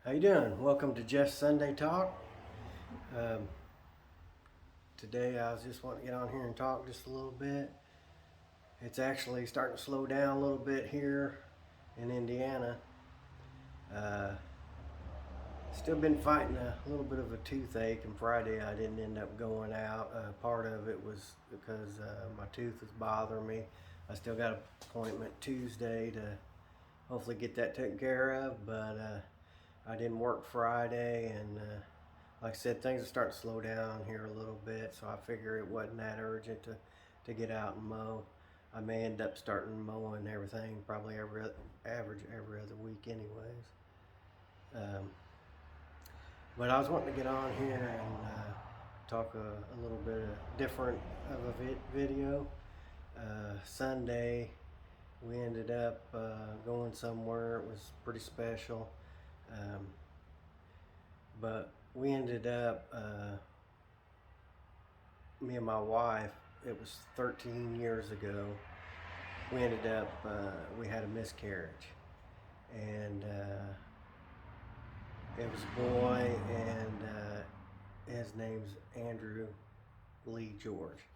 How you doing? Welcome to Jeff's Sunday Talk. Um, Today I was just wanting to get on here and talk just a little bit. It's actually starting to slow down a little bit here in Indiana. Uh, Still been fighting a little bit of a toothache, and Friday I didn't end up going out. Part of it was because my tooth was bothering me. I still got an appointment Tuesday to hopefully get that taken care of, but I didn't work Friday, and like I said, things are starting to slow down here a little bit, so I figure it wasn't that urgent to get out and mow. I may end up starting mowing everything probably average every other week anyways. Um, but I was wanting to get on here and talk a little bit different of a video. Sunday we ended up going somewhere. It was pretty special. Um, but we ended up, me and my wife, it was 13 years ago, we ended up, we had a miscarriage. And it was a boy, and his name's Andrew Lee George.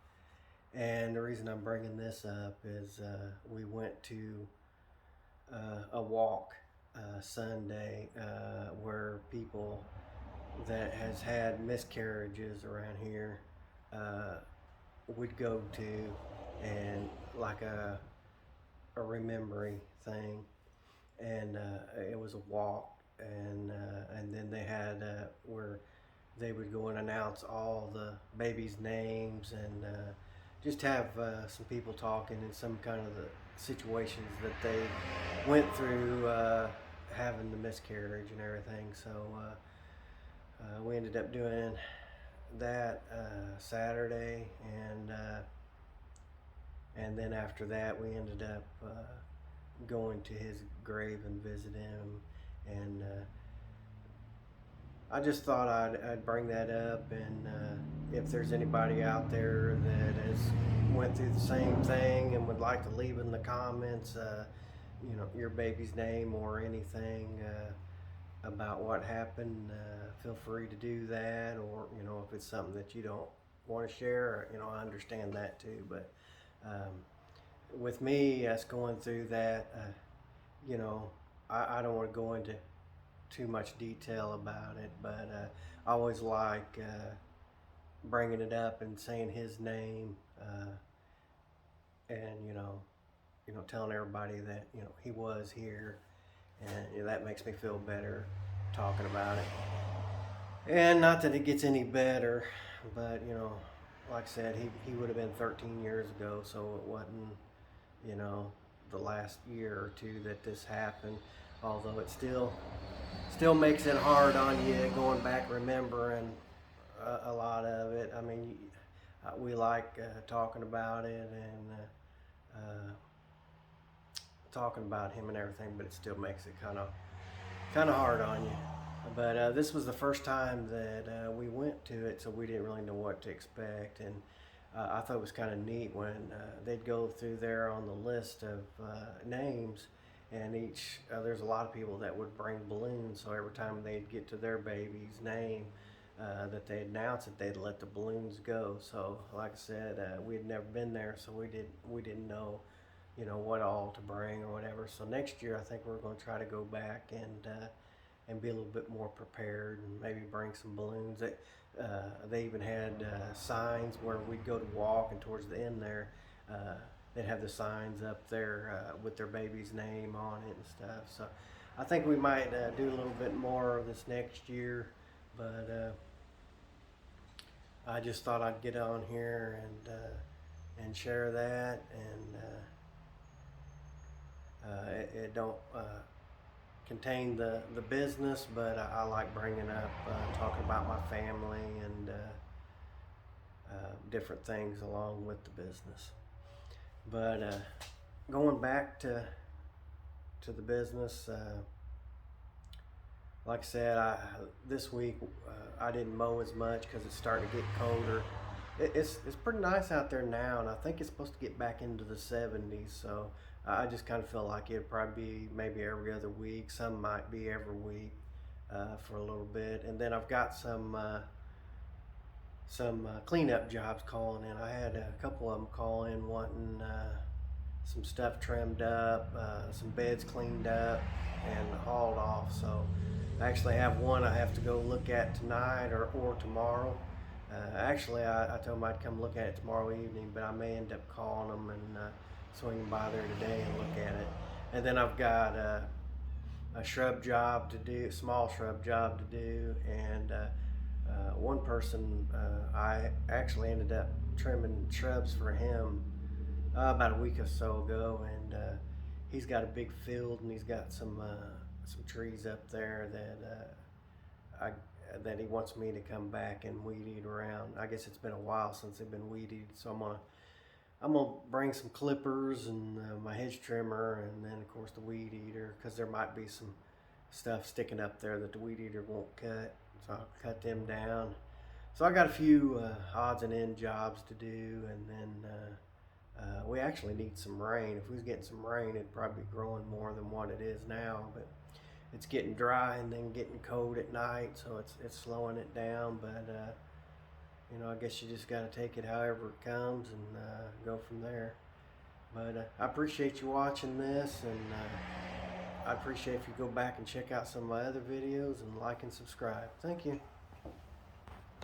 And the reason I'm bringing this up is we went to a walk Sunday where people that has had miscarriages around here uh, would go to, and like a remembering thing, and it was a walk, and then they had where they would go and announce all the babies' names, and just have some people talking and some kind of the situations that they went through having the miscarriage and everything. So we ended up doing that Saturday, and then after that we ended up going to his grave and visit him, and I just thought I'd bring that up, and if there's anybody out there that has went through the same thing and would like to leave in the comments, your baby's name or anything about what happened, feel free to do that. Or if it's something that you don't want to share, I understand that too. But with me, us going through that, I don't want to go into too much detail about it, but I always like bringing it up and saying his name, and telling everybody that he was here, and that makes me feel better talking about it. And not that it gets any better, but like I said, he would have been 13 years ago, so it wasn't the last year or two that this happened. Although it still makes it hard on you going back remembering a lot of it. I mean, we like talking about it, and talking about him and everything, but it still makes it kind of hard on you. But this was the first time that we went to it, so we didn't really know what to expect. And I thought it was kind of neat when they'd go through there on the list of names, and there's a lot of people that would bring balloons. So every time they'd get to their baby's name, that they'd announce it, they'd let the balloons go. So like I said, we had never been there, so we didn't know what all to bring or whatever. So next year I think we're going to try to go back and be a little bit more prepared, and maybe bring some balloons. They even had signs where we'd go to walk, and towards the end there, they'd have the signs up there with their baby's name on it and stuff. So I think we might do a little bit more of this next year, but I just thought I'd get on here and share that, and it don't contain the business, but I like bringing up talking about my family and different things along with the business. But going back to the business, like I said, this week I didn't mow as much because it's starting to get colder. It's pretty nice out there now, and I think it's supposed to get back into the 70s. So I just kind of feel like it'd probably be maybe every other week. Some might be every week. for a little bit, and then I've got some cleanup jobs calling in. I had a couple of them call in wanting some stuff trimmed up, some beds cleaned up, and hauled off. So I actually have one I have to go look at tonight or tomorrow. Actually, I told them I'd come look at it tomorrow evening, but I may end up calling them and swinging by there today and look at it. And then I've got a shrub job to do, small shrub job to do, and one person I actually ended up trimming shrubs for him about a week or so ago, and he's got a big field and he's got some trees up there that he wants me to come back and weed eat around. I guess it's been a while since they've been weed eated, so I'm gonna bring some clippers and my hedge trimmer, and then of course the weed eater, because there might be some stuff sticking up there that the weed eater won't cut, so I'll cut them down. So I got a few odds and end jobs to do, and then we actually need some rain. If we was getting some rain, it'd probably be growing more than what it is now, but it's getting dry and then getting cold at night, so it's slowing it down. But you know, I guess you just got to take it however it comes and go from there. But I appreciate you watching this, and I appreciate if you go back and check out some of my other videos and like and subscribe. Thank you.